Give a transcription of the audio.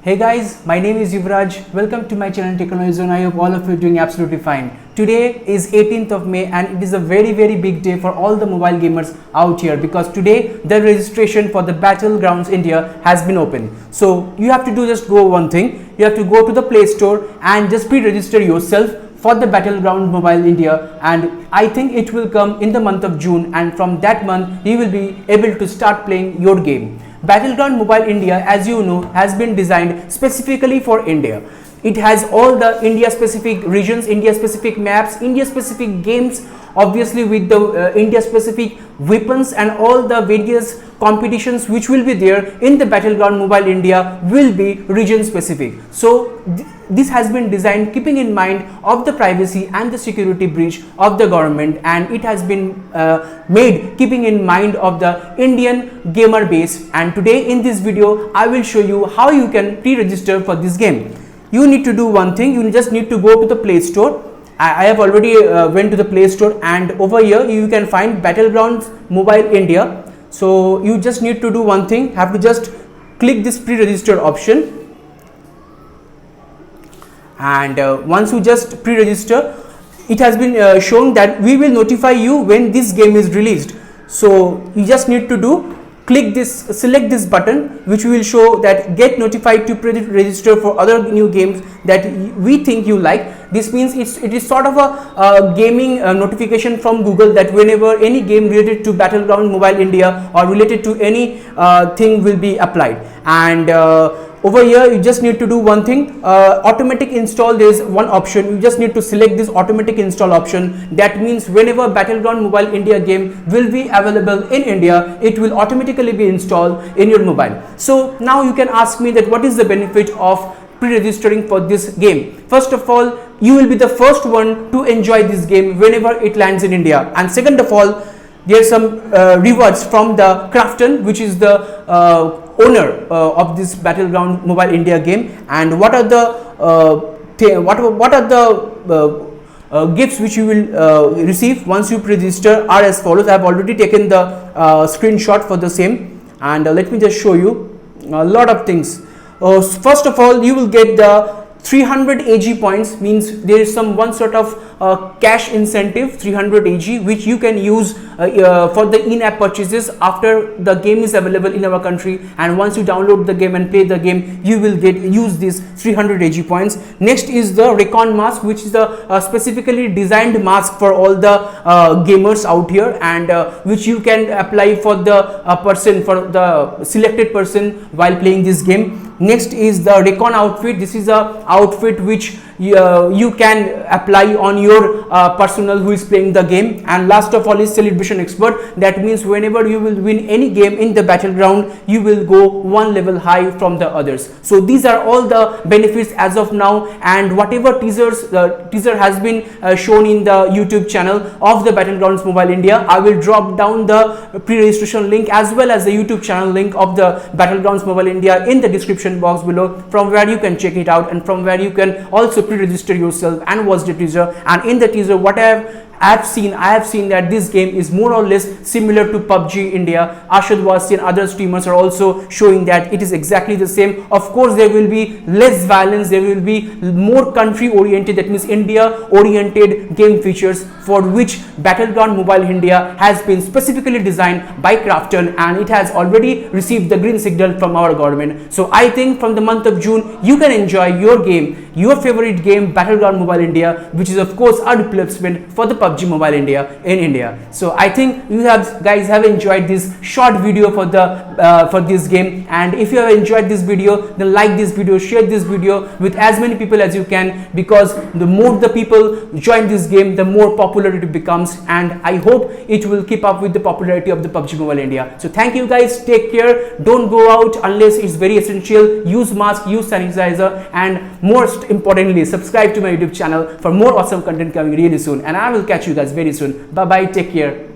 Hey guys, my name is Yuvraj. Welcome to my channel Technology Zone. I hope all of you are doing absolutely fine. Today is 18th of May and it is a very big day for all the mobile gamers out here because today the registration for the Battlegrounds India has been opened. So you have to do just go one thing. You have to go to the Play Store and just pre-register yourself for the Battleground Mobile India, and I think it will come in the month of June, and from that month you will be able to start playing your game. Battleground Mobile India, as you know, has been designed specifically for India. It has all the India specific regions, India specific maps, India specific games, obviously with the India specific weapons, and all the various competitions which will be there in the Battleground Mobile India will be region specific. So this has been designed keeping in mind of the privacy and the security breach of the government, and it has been made keeping in mind of the Indian gamer base. And today in this video I will show you how you can pre-register for this game. You need to do one thing. You just need to go to the Play Store. I have already went to the Play Store, and over here you can find Battlegrounds Mobile India. So you just need to do one thing. Have to just click this pre-register option, and once you just pre-register, it has been shown that we will notify you when this game is released. So you just need to do click this, select this button which will show that get notified to pre-register for other new games that we think you like. This means it is sort of a gaming notification from Google that whenever any game related to Battleground Mobile India or related to any thing will be applied. And over here you just need to do one thing, automatic install. There is one option. You just need to select this automatic install option. That means whenever Battleground Mobile India game will be available in India, it will automatically be installed in your mobile. So now you can ask me that what is the benefit of pre-registering for this game. First of all, you will be the first one to enjoy this game whenever it lands in India, and second of all, there are some rewards from the Krafton, which is the owner of this Battleground Mobile India game. And what are the gifts which you will receive once you register are as follows. I have already taken the screenshot for the same, and let me just show you a lot of things. First of all, you will get the 300 AG points, means there is one sort of cash incentive, 300 AG, which you can use for the in-app purchases after the game is available in our country. And once you download the game and play the game, you will use these 300 AG points. Next is the Recon mask, which is the specifically designed mask for all the gamers out here, and which you can apply for the person, for the selected person while playing this game. Next is the Recon outfit. This is a outfit which you can apply on your personnel who is playing the game. And last of all is Celebration Expert. That means whenever you will win any game in the Battleground, you will go one level high from the others. So these are all the benefits as of now, and whatever teaser has been shown in the YouTube channel of the Battlegrounds Mobile India, I will drop down the pre-registration link as well as the YouTube channel link of the Battlegrounds Mobile India in the description box below, from where you can check it out and from where you can also pre-register yourself and watch the teaser. And in the teaser, what I have seen that this game is more or less similar to PUBG India. Arshad Wasi and other streamers are also showing that it is exactly the same. Of course, there will be less violence, there will be more country oriented, that means India oriented game features, for which Battleground Mobile India has been specifically designed by Krafton, and it has already received the green signal from our government. So I think from the month of June you can enjoy your game, your favorite game, Battleground Mobile India, which is of course a replacement for the PUBG Mobile India in India. So I think you guys have enjoyed this short video for this game, and if you have enjoyed this video, then like this video, share this video with as many people as you can, because the more the people join this game, the more popular it becomes, and I hope it will keep up with the popularity of the PUBG Mobile India. So thank you guys, take care, don't go out unless it's very essential, use mask, use sanitizer, and most importantly, subscribe to my YouTube channel for more awesome content coming really soon, and I will catch you guys very soon. Bye bye, take care.